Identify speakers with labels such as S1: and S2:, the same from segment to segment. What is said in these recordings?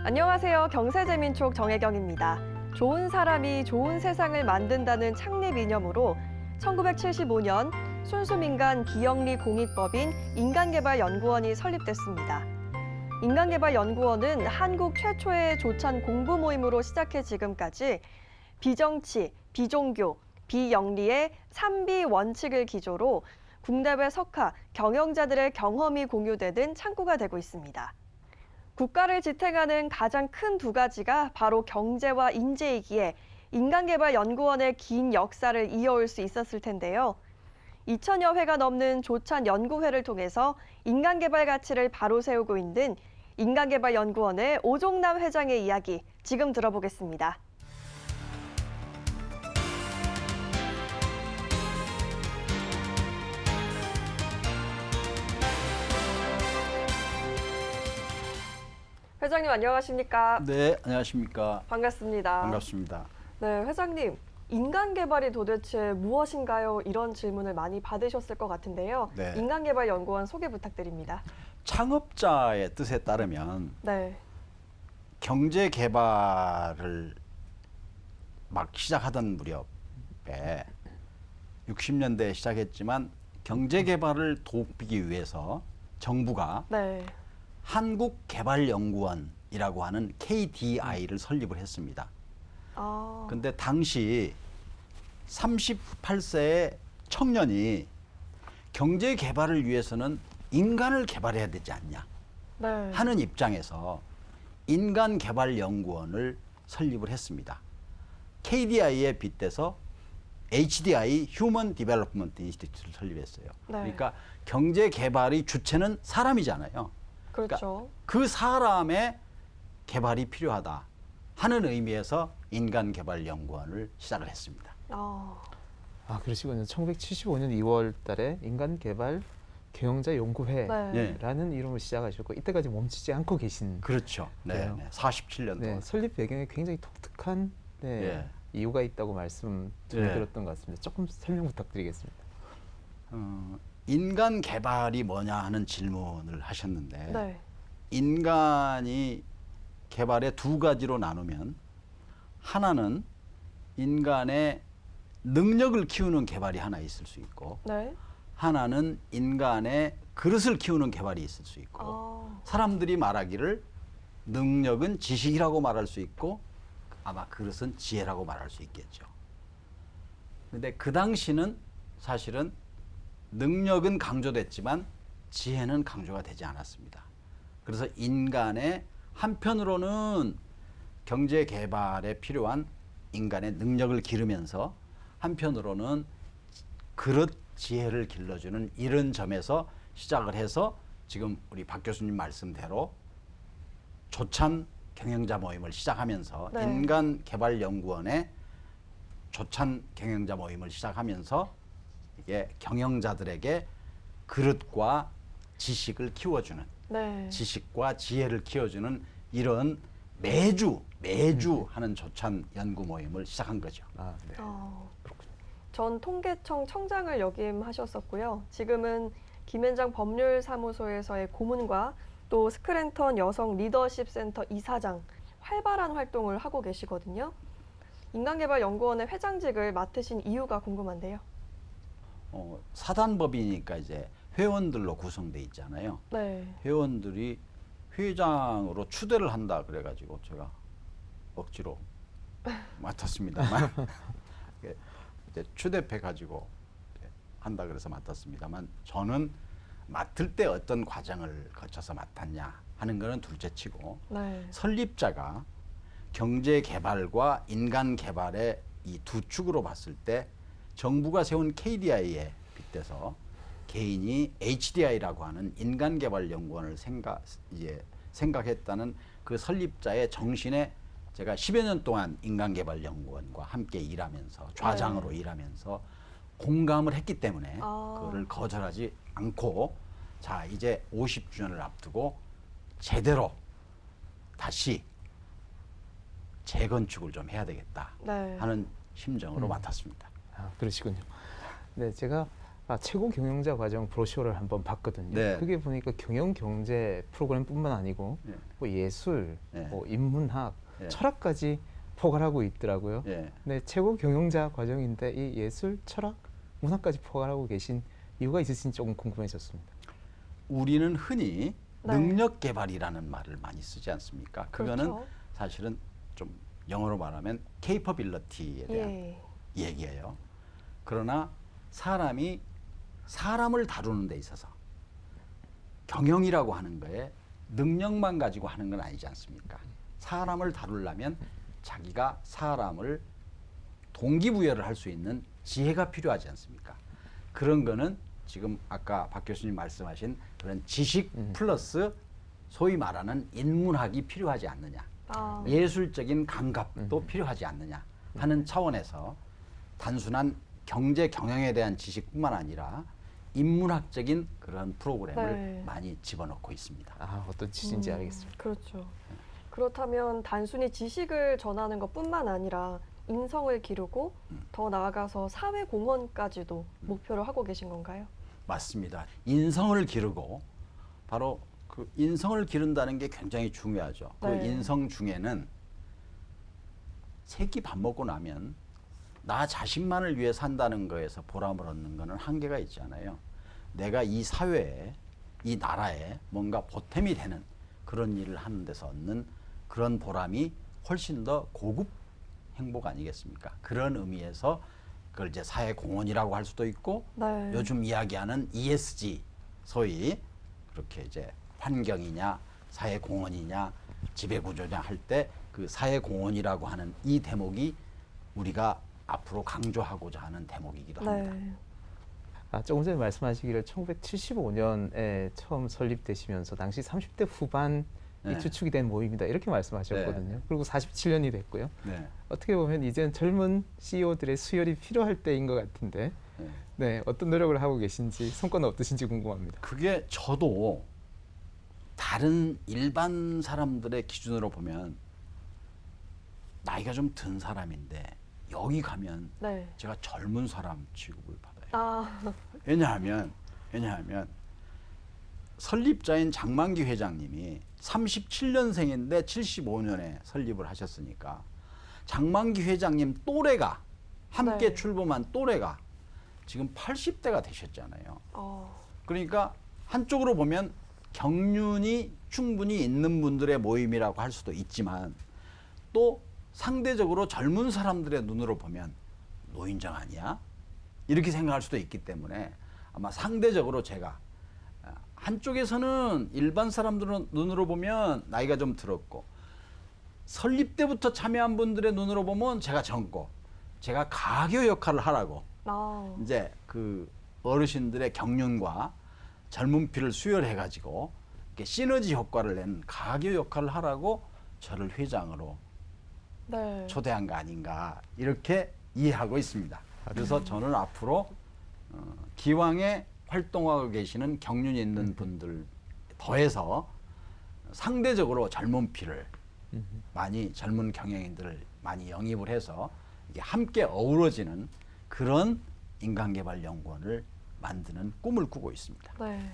S1: 안녕하세요. 경세재민촉 정혜경입니다. 좋은 사람이 좋은 세상을 만든다는 창립 이념으로 1975년 순수민간 기영리 공익법인 인간개발연구원이 설립됐습니다. 인간개발연구원은 한국 최초의 조찬 공부 모임으로 시작해 지금까지 비정치, 비종교, 비영리의 3비 원칙을 기조로 국내외 석학, 경영자들의 경험이 공유되는 창구가 되고 있습니다. 국가를 지탱하는 가장 큰 두 가지가 바로 경제와 인재이기에 인간개발연구원의 긴 역사를 이어올 수 있었을 텐데요. 2000여 회가 넘는 조찬 연구회를 통해서 인간개발 가치를 바로 세우고 있는 인간개발연구원의 오종남 회장의 이야기 지금 들어보겠습니다. 회장님 안녕하십니까?
S2: 네, 안녕하십니까?
S1: 반갑습니다.
S2: 반갑습니다.
S1: 네, 회장님. 인간개발이 도대체 무엇인가요? 이런 질문을 많이 받으셨을 것 같은데요.
S2: 네.
S1: 인간개발연구원 소개 부탁드립니다.
S2: 창업자의 뜻에 따르면
S1: 네.
S2: 경제 개발을 막 시작하던 무렵에 60년대에 시작했지만 경제 개발을 돕기 위해서 정부가
S1: 네.
S2: 한국개발연구원이라고 하는 KDI를 설립을 했습니다. 근데 당시 38세의 청년이 경제 개발을 위해서는 인간을 개발해야 되지 않냐
S1: 네.
S2: 하는 입장에서 인간개발연구원을 설립을 했습니다. KDI에 빗대서 HDI (Human Development Institute를 설립했어요.
S1: 네.
S2: 그러니까 경제 개발의 주체는 사람이잖아요.
S1: 그렇죠.
S2: 그러니까 그 사람의 개발이 필요하다 하는 의미에서 인간개발연구원을 시작을 했습니다.
S3: 그러시군요. 1975년 2월 달에 인간개발 경영자 연구회라는
S1: 네.
S3: 이름을 시작하셨고 이때까지 멈추지 않고 계신
S2: 그렇죠. 네,
S3: 네.
S2: 47년 동안.
S3: 설립 배경에 굉장히 독특한 이유가 있다고 말씀 들었던 것 같습니다. 조금 설명 부탁드리겠습니다.
S2: 인간 개발이 뭐냐 하는 질문을 하셨는데
S1: 네.
S2: 인간이 개발의 두 가지로 나누면 하나는 인간의 능력을 키우는 개발이 하나 있을 수 있고
S1: 네.
S2: 하나는 인간의 그릇을 키우는 개발이 있을 수 있고 사람들이 말하기를 능력은 지식이라고 말할 수 있고 아마 그릇은 지혜라고 말할 수 있겠죠. 근데 그 당시는 사실은 능력은 강조됐지만 지혜는 강조가 되지 않았습니다. 그래서 인간의 한편으로는 경제 개발에 필요한 인간의 능력을 기르면서 한편으로는 그릇 지혜를 길러주는 이런 점에서 시작을 해서 지금 우리 박 교수님 말씀대로 조찬 경영자 모임을 시작하면서
S1: 네.
S2: 인간개발연구원의 조찬 경영자 모임을 시작하면서 이게 경영자들에게 그릇과 지식을 키워주는
S1: 네.
S2: 지식과 지혜를 키워주는 이런 매주 하는 조찬 연구 모임을 시작한 거죠.
S3: 네.
S1: 전 통계청 청장을 역임하셨었고요. 지금은 김현장 법률사무소에서의 고문과 또 스크랜턴 여성 리더십 센터 이사장 활발한 활동을 하고 계시거든요. 인간개발연구원의 회장직을 맡으신 이유가 궁금한데요.
S2: 사단법이니까 이제 회원들로 구성돼 있잖아요.
S1: 네.
S2: 회원들이 회장으로 추대를 한다 그래가지고 제가 억지로 맡았습니다만 이제 추대해 가지고 한다 그래서 맡았습니다만 저는 맡을 때 어떤 과정을 거쳐서 맡았냐 하는 거는 둘째치고
S1: 네.
S2: 설립자가 경제 개발과 인간 개발의 이 두 축으로 봤을 때 정부가 세운 KDI에 빗대서 개인이 HDI라고 하는 인간개발연구원을 생각했다는 그 설립자의 정신에 제가 10여 년 동안 인간개발연구원과 함께 일하면서 좌장으로 일하면서 공감을 했기 때문에 그거를 거절하지 않고 자 이제 50주년을 앞두고 제대로 다시 재건축을 좀 해야 되겠다
S1: 네.
S2: 하는 심정으로 맡았습니다.
S3: 그러시군요. 네, 제가 최고 경영자 과정 브로셔를 한번 봤거든요.
S2: 네.
S3: 그게 보니까 경영 경제 프로그램뿐만 아니고
S2: 네.
S3: 뭐 예술,
S2: 네.
S3: 뭐 인문학,
S2: 네.
S3: 철학까지 포괄하고 있더라고요.
S2: 예.
S3: 네, 최고 경영자 과정인데 이 예술, 철학, 문학까지 포괄하고 계신 이유가 있으신지 조금 궁금해졌습니다.
S2: 우리는 흔히
S1: 네.
S2: 능력 개발이라는 말을 많이 쓰지 않습니까? 그거는
S1: 그렇죠.
S2: 사실은 좀 영어로 말하면 capability에 대한
S1: 예.
S2: 얘기예요. 그러나 사람이 사람을 다루는 데 있어서 경영이라고 하는 거에 능력만 가지고 하는 건 아니지 않습니까? 사람을 다루려면 자기가 사람을 동기부여를 할 수 있는 지혜가 필요하지 않습니까? 그런 거는 지금 아까 박 교수님 말씀하신 그런 지식 플러스 소위 말하는 인문학이 필요하지 않느냐.
S1: 아.
S2: 예술적인 감각도 필요하지 않느냐 하는 차원에서 단순한 경제 경영에 대한 지식뿐만 아니라 인문학적인 그런 프로그램을
S1: 네.
S2: 많이 집어넣고 있습니다.
S3: 어떤 취지인지 알겠습니다.
S1: 그렇죠. 그렇다면 단순히 지식을 전하는 것뿐만 아니라 인성을 기르고 더 나아가서 사회 공헌까지도 목표로 하고 계신 건가요?
S2: 맞습니다. 인성을 기르고 바로 그 인성을 기른다는 게 굉장히 중요하죠. 그
S1: 네.
S2: 인성 중에는 세 끼 밥 먹고 나면 나 자신만을 위해 산다는 거에서 보람을 얻는 거는 한계가 있잖아요. 내가 이 사회에, 이 나라에 뭔가 보탬이 되는 그런 일을 하는 데서 얻는 그런 보람이 훨씬 더 고급 행복 아니겠습니까? 그런 의미에서 그걸 이제 사회 공헌이라고 할 수도 있고
S1: 네.
S2: 요즘 이야기하는 ESG 소위 그렇게 이제 환경이냐 사회 공헌이냐 지배 구조냐 할 때 그 사회 공헌이라고 하는 이 대목이 우리가 앞으로 강조하고자 하는 대목이기도 합니다.
S1: 네.
S3: 조금 전에 말씀하시기를 1975년에 처음 설립되시면서 당시 30대 후반이
S2: 네.
S3: 주축이 된 모임이다 이렇게 말씀하셨거든요.
S2: 네.
S3: 그리고 47년이 됐고요.
S2: 네.
S3: 어떻게 보면 이제는 젊은 CEO들의 수혈이 필요할 때인 것 같은데
S2: 네.
S3: 네, 어떤 노력을 하고 계신지 성과는 어떠신지 궁금합니다.
S2: 그게 저도 다른 일반 사람들의 기준으로 보면 나이가 좀 든 사람인데 여기 가면
S1: 네.
S2: 제가 젊은 사람 취급을 받아요.
S1: 아.
S2: 왜냐하면 설립자인 장만기 회장님이 37년생인데 75년에 설립을 하셨으니까 장만기 회장님 또래가 함께
S1: 네.
S2: 출범한 또래가 지금 80대가 되셨잖아요.
S1: 어.
S2: 그러니까 한쪽으로 보면 경륜이 충분히 있는 분들의 모임이라고 할 수도 있지만 또 상대적으로 젊은 사람들의 눈으로 보면 노인정 아니야? 이렇게 생각할 수도 있기 때문에 아마 상대적으로 제가 한쪽에서는 일반 사람들의 눈으로 보면 나이가 좀 들었고 설립 때부터 참여한 분들의 눈으로 보면 제가 젊고 제가 가교 역할을 하라고
S1: 아.
S2: 이제 그 어르신들의 경륜과 젊은 피를 수혈해 가지고 시너지 효과를 내는 가교 역할을 하라고 저를 회장으로
S1: 네.
S2: 초대한 거 아닌가 이렇게 이해하고 있습니다. 그래서 저는 앞으로 기왕에 활동하고 계시는 경륜이 있는 분들 더해서 상대적으로 젊은 피를 많이 젊은 경영인들을 많이 영입을 해서 이게 함께 어우러지는 그런 인간개발연구원을 만드는 꿈을 꾸고 있습니다.
S1: 네.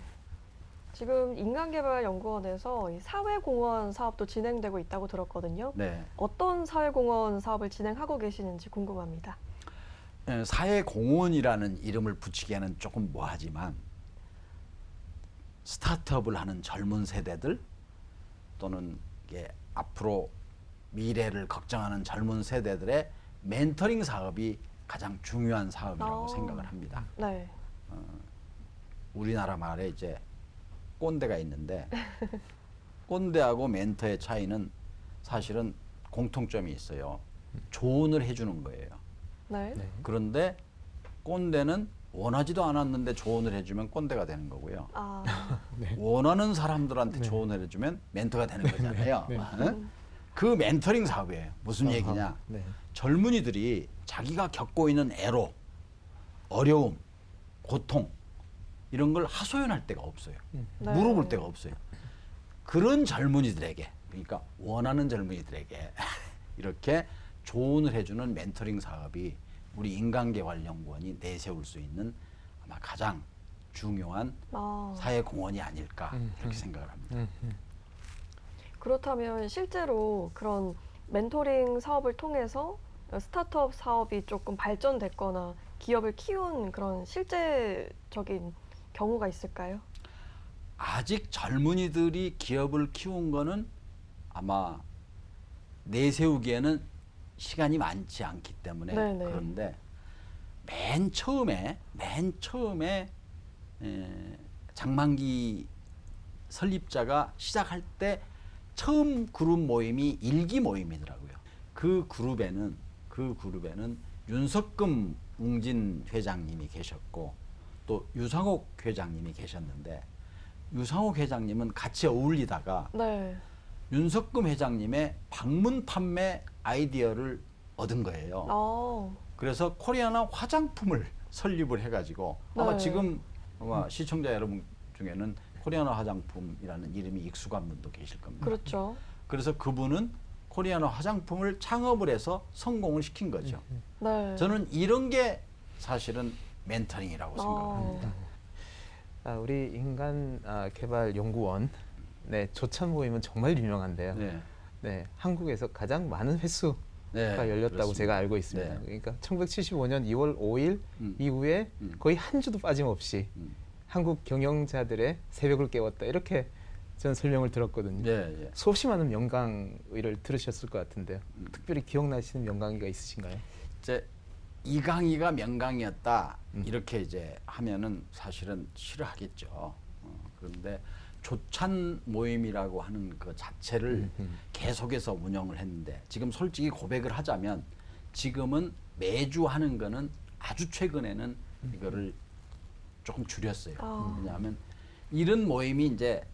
S1: 지금 인간개발연구원에서 이 사회공헌 사업도 진행되고 있다고 들었거든요.
S2: 네.
S1: 어떤 사회공헌 사업을 진행하고 계시는지 궁금합니다.
S2: 사회공헌이라는 이름을 붙이기에는 조금 뭐하지만 스타트업을 하는 젊은 세대들 또는 이게 앞으로 미래를 걱정하는 젊은 세대들의 멘토링 사업이 가장 중요한 사업이라고 생각을 합니다.
S1: 네.
S2: 우리나라 말에 이제 꼰대가 있는데 꼰대하고 멘토의 차이는 사실은 공통점이 있어요. 조언을 해주는 거예요.
S1: 네.
S3: 네.
S2: 그런데 꼰대는 원하지도 않았는데 조언을 해주면 꼰대가 되는 거고요.
S1: 아.
S3: 네.
S2: 원하는 사람들한테
S3: 네.
S2: 조언을 해주면 멘토가 되는 거잖아요.
S3: 네.
S2: 그 멘토링 사업이에요. 무슨 얘기냐?
S3: 네.
S2: 젊은이들이 자기가 겪고 있는 애로, 어려움, 고통 이런 걸 하소연할 데가 없어요.
S1: 네.
S2: 물어볼 데가 없어요. 그런 젊은이들에게, 그러니까 원하는 젊은이들에게 이렇게 조언을 해주는 멘토링 사업이 우리 인간개발연구원이 내세울 수 있는 아마 가장 중요한 사회 공헌이 아닐까 그렇게 생각을 합니다.
S1: 그렇다면 실제로 그런 멘토링 사업을 통해서 스타트업 사업이 조금 발전됐거나 기업을 키운 그런 실제적인 경우가 있을까요?
S2: 아직 젊은이들이 기업을 키운 거는 아마 내세우기에는 시간이 많지 않기 때문에
S1: 네네.
S2: 그런데 맨 처음에 장만기 설립자가 시작할 때 처음 그룹 모임이 일기 모임이더라고요. 그 그룹에는 윤석금 웅진 회장님이 계셨고 또 유상옥 회장님이 계셨는데 유상옥 회장님은 같이 어울리다가
S1: 네.
S2: 윤석금 회장님의 방문 판매 아이디어를 얻은 거예요. 그래서 코리아나 화장품을 설립을 해가지고 아마
S1: 네.
S2: 지금 아마 시청자 여러분 중에는 코리아나 화장품이라는 이름이 익숙한 분도 계실 겁니다.
S1: 그렇죠.
S2: 그래서 그분은 코리아나 화장품을 창업을 해서 성공을 시킨 거죠.
S1: 네.
S2: 저는 이런 게 사실은 멘토링이라고 생각합니다.
S3: 우리 인간 개발 연구원 네, 조찬 모임은 정말 유명한데요.
S2: 네.
S3: 네, 한국에서 가장 많은 횟수가
S2: 네,
S3: 열렸다고
S2: 그렇습니다.
S3: 제가 알고 있습니다.
S2: 네.
S3: 그러니까 1975년 2월 5일 이후에 거의 한 주도 빠짐없이 한국 경영자들의 새벽을 깨웠다 이렇게 저는 설명을 들었거든요.
S2: 예.
S3: 수없이 많은 명강의를 들으셨을 것 같은데요. 특별히 기억나시는 명강의가 있으신가요?
S2: 이제 이 강의가 명강이었다 이렇게 이제 하면은 사실은 싫어하겠죠. 그런데 조찬 모임이라고 하는 그 자체를 계속해서 운영을 했는데 지금 솔직히 고백을 하자면 지금은 매주 하는 거는 아주 최근에는 이거를 조금 줄였어요. 왜냐하면 이런 모임이 이제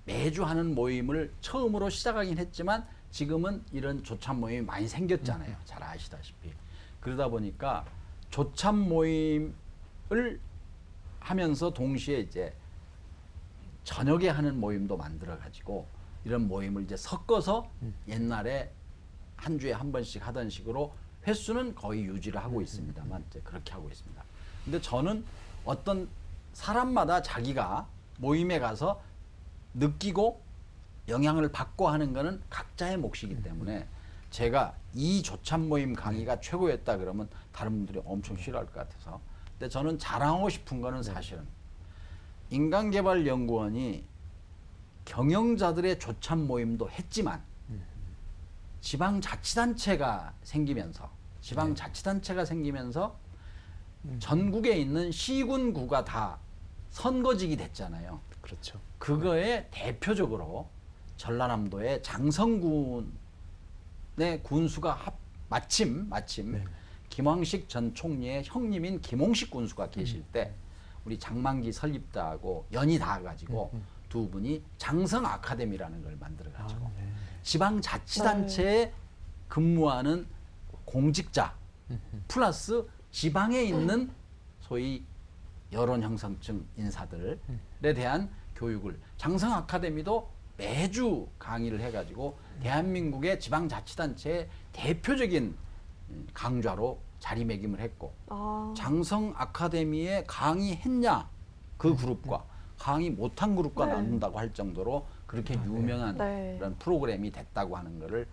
S2: 매주 하는 모임을 처음으로 시작하긴 했지만 지금은 이런 조찬 모임이 많이 생겼잖아요. 잘 아시다시피. 그러다 보니까 조찬 모임을 하면서 동시에 이제 저녁에 하는 모임도 만들어 가지고 이런 모임을 이제 섞어서 옛날에 한 주에 한 번씩 하던 식으로 횟수는 거의 유지를 하고 있습니다만 이제 그렇게 하고 있습니다. 근데 저는 어떤 사람마다 자기가 모임에 가서 느끼고 영향을 받고 하는 거는 각자의 몫이기 때문에 제가 이 조찬 모임 강의가 최고였다 그러면 다른 분들이 엄청 싫어할 것 같아서 근데 저는 자랑하고 싶은 거는 사실은 인간개발연구원이 경영자들의 조찬 모임도 했지만 지방자치단체가 생기면서 전국에 있는 시군구가 다 선거직이 됐잖아요.
S3: 그렇죠.
S2: 그거에 대표적으로 전라남도의 장성군의 군수가 마침 김황식 전 총리의 형님인 김홍식 군수가 계실 때 우리 장만기 설립자하고 연이 닿아가지고 두 분이 장성 아카데미라는 걸 만들어가지고 지방자치단체에 근무하는 공직자 플러스 지방에 있는 소위 여론 형성층 인사들에 대한 교육을 장성 아카데미도 매주 강의를 해가지고 대한민국의 지방자치단체의 대표적인 강좌로 자리매김을 했고 장성 아카데미에 강의했냐 그 그룹과 강의 못한 그룹과 나눈다고 할 정도로 그렇게 유명한 그런 프로그램이 됐다고 하는 거를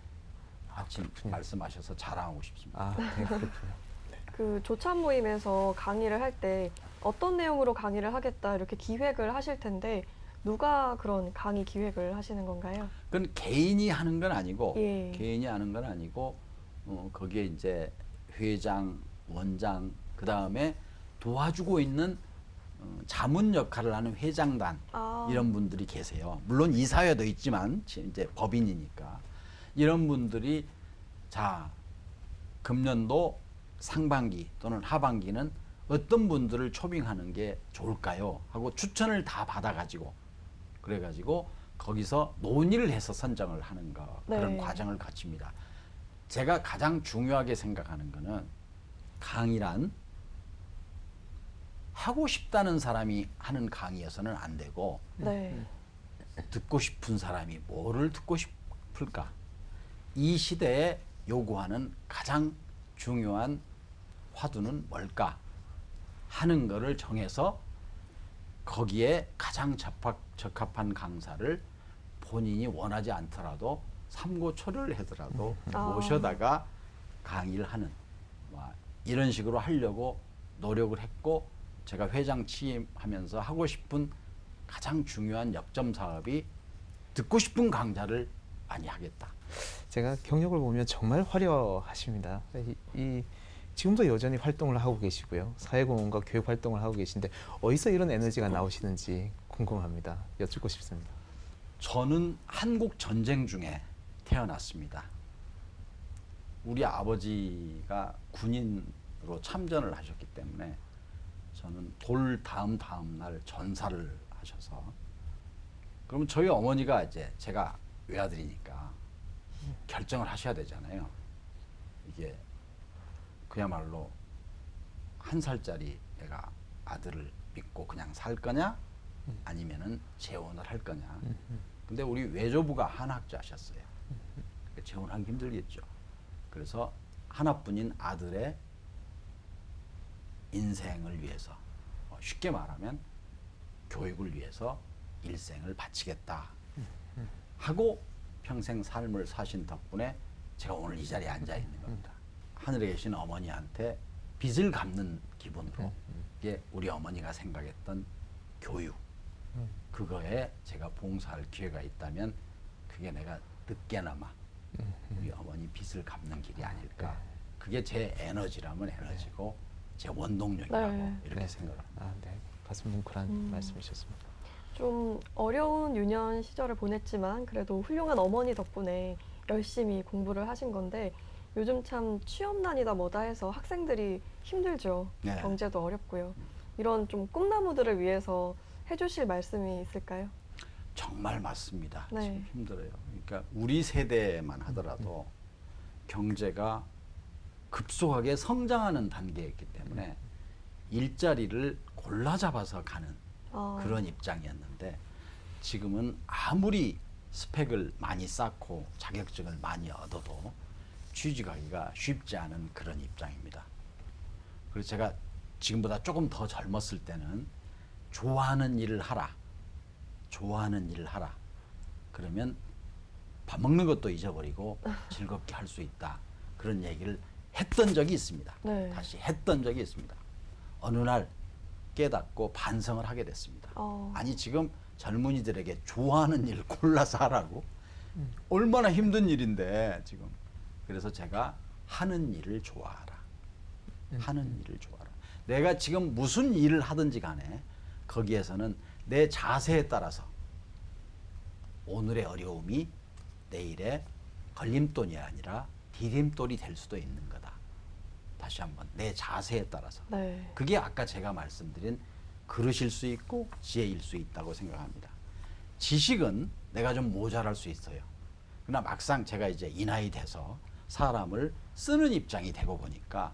S2: 마침 말씀하셔서 자랑하고 싶습니다.
S3: 네, 그렇군요.
S1: 그 조찬 모임에서 강의를 할 때 어떤 내용으로 강의를 하겠다 이렇게 기획을 하실 텐데 누가 그런 강의 기획을 하시는 건가요?
S2: 그건 개인이 하는 건 아니고
S1: 예.
S2: 거기에 이제 회장, 원장 그 다음에 도와주고 있는 자문 역할을 하는 회장단 이런 분들이 계세요. 물론 이사회도 있지만 이제 법인이니까 이런 분들이 자 금년도 상반기 또는 하반기는 어떤 분들을 초빙하는 게 좋을까요? 하고 추천을 다 받아가지고 그래가지고 거기서 논의를 해서 선정을 하는 거 그런 과정을 거칩니다. 제가 가장 중요하게 생각하는 거는 강의란 하고 싶다는 사람이 하는 강의여서는 안 되고 듣고 싶은 사람이 뭐를 듣고 싶을까? 이 시대에 요구하는 가장 중요한 화두는 뭘까? 하는 거를 정해서 거기에 가장 적합한 강사를 본인이 원하지 않더라도 삼고초려를 하더라도 모셔다가 강의를 하는 이런 식으로 하려고 노력을 했고, 제가 회장 취임하면서 하고 싶은 가장 중요한 역점 사업이 듣고 싶은 강좌를 많이 하겠다.
S3: 제가 경력을 보면 정말 화려하십니다. 지금도 여전히 활동을 하고 계시고요. 사회공헌과 교육 활동을 하고 계신데 어디서 이런 에너지가 나오시는지 궁금합니다. 여쭙고 싶습니다.
S2: 저는 한국 전쟁 중에 태어났습니다. 우리 아버지가 군인으로 참전을 하셨기 때문에 저는 돌 다음 날 전사를 하셔서, 그러면 저희 어머니가 이제 제가 외아들이니까 결정을 하셔야 되잖아요. 이게 그야말로 1살짜리 애가 아들을 믿고 그냥 살 거냐, 아니면은 재혼을 할 거냐. 근데 우리 외조부가 한학자셨어요. 재혼하기 힘들겠죠. 그래서 하나뿐인 아들의 인생을 위해서, 쉽게 말하면 교육을 위해서 일생을 바치겠다 하고 평생 삶을 사신 덕분에 제가 오늘 이 자리에 앉아 있는 겁니다. 하늘에 계신 어머니한테 빚을 갚는 기분으로, 이게 우리 어머니가 생각했던 교육, 그거에 제가 봉사할 기회가 있다면 그게 내가 늦게나마 우리 어머니 빚을 갚는 길이 아닐까. 그게 제 에너지라면 에너지고 제 원동력이라고 이렇게 생각을 합니다.
S3: 네. 가슴 뭉클한 말씀이셨습니다.
S1: 좀 어려운 유년 시절을 보냈지만 그래도 훌륭한 어머니 덕분에 열심히 공부를 하신 건데, 요즘 참 취업난이다 뭐다 해서 학생들이 힘들죠.
S2: 네.
S1: 경제도 어렵고요. 이런 좀 꿈나무들을 위해서 해주실 말씀이 있을까요?
S2: 정말 맞습니다.
S1: 네.
S2: 지금 힘들어요. 그러니까 우리 세대만 하더라도 경제가 급속하게 성장하는 단계에 있기 때문에 일자리를 골라 잡아서 가는 그런 입장이었는데, 지금은 아무리 스펙을 많이 쌓고 자격증을 많이 얻어도 취직하기가 쉽지 않은 그런 입장입니다. 그래서 제가 지금보다 조금 더 젊었을 때는 좋아하는 일을 하라. 좋아하는 일을 하라. 그러면 밥 먹는 것도 잊어버리고 즐겁게 할 수 있다. 그런 얘기를 했던 적이 있습니다.
S1: 네.
S2: 다시 했던 적이 있습니다. 어느 날 깨닫고 반성을 하게 됐습니다. 아니, 지금 젊은이들에게 좋아하는 일 골라서 하라고? 얼마나 힘든 일인데 지금. 그래서 제가 하는 일을 좋아하라. 하는 일을 좋아하라. 내가 지금 무슨 일을 하든지 간에 거기에서는 내 자세에 따라서 오늘의 어려움이 내일의 걸림돌이 아니라 디딤돌이 될 수도 있는 거다. 다시 한번 내 자세에 따라서.
S1: 네.
S2: 그게 아까 제가 말씀드린 그릇일 수 있고 지혜일 수 있다고 생각합니다. 지식은 내가 좀 모자랄 수 있어요. 그러나 막상 제가 이제 이 나이 돼서 사람을 쓰는 입장이 되고 보니까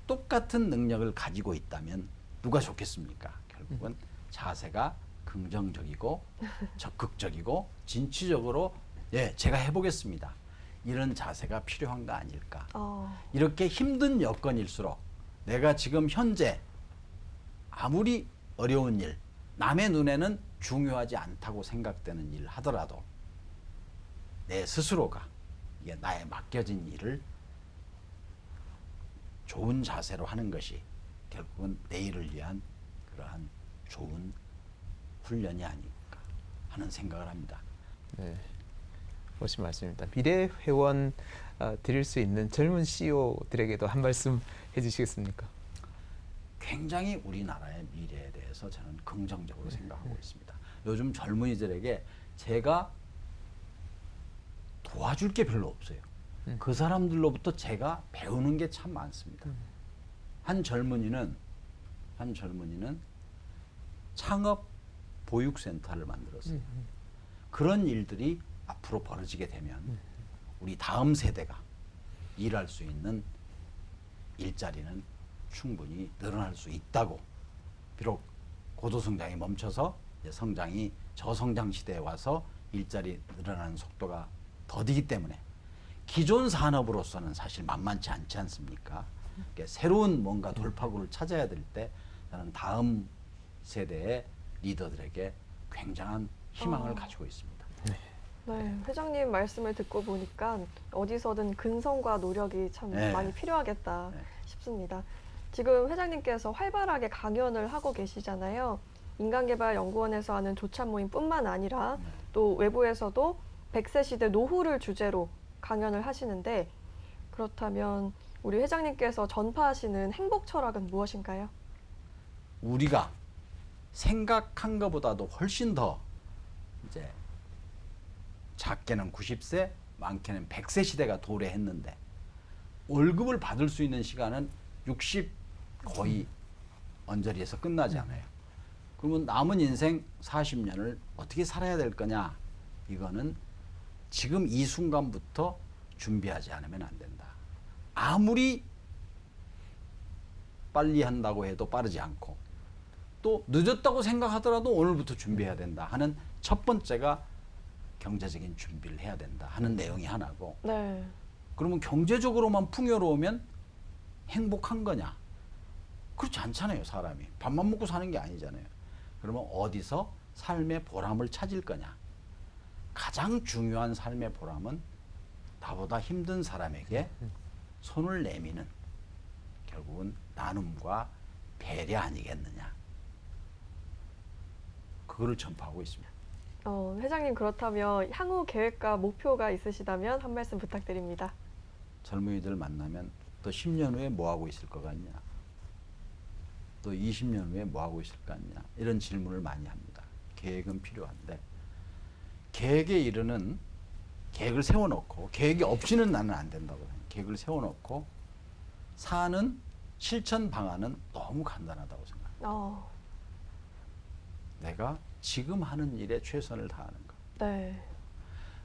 S2: 똑같은 능력을 가지고 있다면 누가 좋겠습니까? 결국은 자세가 긍정적이고 적극적이고 진취적으로 제가 해보겠습니다. 이런 자세가 필요한 거 아닐까. 이렇게 힘든 여건일수록 내가 지금 현재 아무리 어려운 일, 남의 눈에는 중요하지 않다고 생각되는 일을 하더라도 내 스스로가 이게 나의 맡겨진 일을 좋은 자세로 하는 것이 결국은 내일을 위한 그러한 좋은 훈련이 아닐까 하는 생각을 합니다.
S3: 네, 멋진 말씀입니다. 미래 회원 드릴 수 있는 젊은 CEO들에게도 한 말씀 해주시겠습니까?
S2: 굉장히 우리나라의 미래에 대해서 저는 긍정적으로 생각하고 있습니다. 요즘 젊은이들에게 제가 도와줄 게 별로 없어요. 그 사람들로부터 제가 배우는 게 참 많습니다. 한 젊은이는 창업 보육센터를 만들었어요. 그런 일들이 앞으로 벌어지게 되면 우리 다음 세대가 일할 수 있는 일자리는 충분히 늘어날 수 있다고. 비록 고도성장이 멈춰서 이제 성장이 저성장 시대에 와서 일자리 늘어나는 속도가 더디기 때문에 기존 산업으로서는 사실 만만치 않지 않습니까? 새로운 뭔가 돌파구를 찾아야 될 때 저는 다음 세대의 리더들에게 굉장한 희망을 가지고 있습니다.
S1: 네, 회장님 말씀을 듣고 보니까 어디서든 근성과 노력이 참
S2: 네.
S1: 많이 필요하겠다
S2: 네.
S1: 싶습니다. 지금 회장님께서 활발하게 강연을 하고 계시잖아요. 인간개발연구원에서 하는 조찬 모임뿐만 아니라
S2: 네.
S1: 또 외부에서도 100세 시대 노후를 주제로 강연을 하시는데 그렇다면 우리 회장님께서 전파하시는 행복 철학은 무엇인가요?
S2: 우리가 생각한 것보다도 훨씬 더 이제 작게는 90세, 많게는 100세 시대가 도래했는데 월급을 받을 수 있는 시간은 60 거의 언저리에서 끝나지 않아요. 그러면 남은 인생 40년을 어떻게 살아야 될 거냐? 이거는 지금 이 순간부터 준비하지 않으면 안 된다. 아무리 빨리 한다고 해도 빠르지 않고 또 늦었다고 생각하더라도 오늘부터 준비해야 된다 하는 첫 번째가 경제적인 준비를 해야 된다 하는 내용이 하나고
S1: 네.
S2: 그러면 경제적으로만 풍요로우면 행복한 거냐? 그렇지 않잖아요, 사람이. 밥만 먹고 사는 게 아니잖아요. 그러면 어디서 삶의 보람을 찾을 거냐? 가장 중요한 삶의 보람은 나보다 힘든 사람에게 손을 내미는 결국은 나눔과 배려 아니겠느냐? 그거를 전파하고 있습니다.
S1: 회장님 그렇다면 향후 계획과 목표가 있으시다면 한 말씀 부탁드립니다.
S2: 젊은이들 만나면 또 10년 후에 뭐 하고 있을 것 같냐? 또 20년 후에 뭐 하고 있을 것 같냐? 이런 질문을 많이 합니다. 계획은 필요한데 계획에 이르는 계획을 세워놓고 계획이 없이는 나는 안 된다고 해요. 계획을 세워놓고 사는 실천 방안은 너무 간단하다고 생각합니다. 내가 지금 하는 일에 최선을 다하는 것.
S1: 네.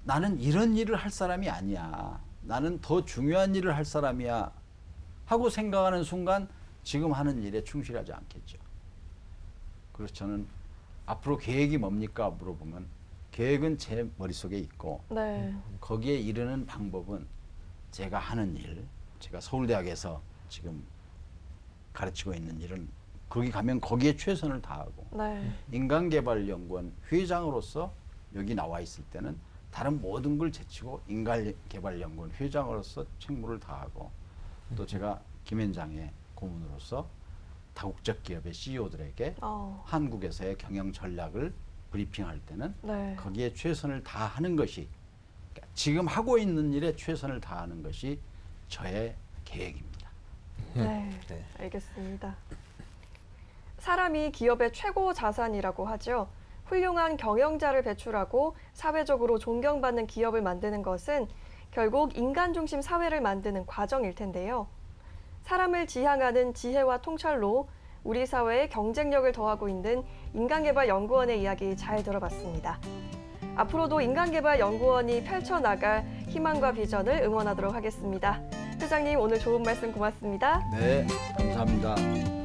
S2: 나는 이런 일을 할 사람이 아니야. 나는 더 중요한 일을 할 사람이야. 하고 생각하는 순간 지금 하는 일에 충실하지 않겠죠. 그래서 저는 앞으로 계획이 뭡니까? 물어보면 계획은 제 머릿속에 있고
S1: 네.
S2: 거기에 이르는 방법은 제가 하는 일, 제가 서울대학에서 지금 가르치고 있는 일은 거기 가면 거기에 최선을 다하고
S1: 네.
S2: 인간개발연구원 회장으로서 여기 나와 있을 때는 다른 모든 걸 제치고 인간개발연구원 회장으로서 책무를 다하고 또 제가 김현장의 고문으로서 다국적 기업의 CEO들에게 한국에서의 경영 전략을 브리핑할 때는
S1: 네.
S2: 거기에 최선을 다하는 것이 그러니까 지금 하고 있는 일에 최선을 다하는 것이 저의 계획입니다.
S1: 네.
S3: 네.
S1: 알겠습니다. 사람이 기업의 최고 자산이라고 하죠. 훌륭한 경영자를 배출하고 사회적으로 존경받는 기업을 만드는 것은 결국 인간 중심 사회를 만드는 과정일 텐데요. 사람을 지향하는 지혜와 통찰로 우리 사회의 경쟁력을 더하고 있는 인간개발연구원의 이야기 잘 들어봤습니다. 앞으로도 인간개발연구원이 펼쳐나갈 희망과 비전을 응원하도록 하겠습니다. 회장님 오늘 좋은 말씀 고맙습니다.
S2: 네, 감사합니다.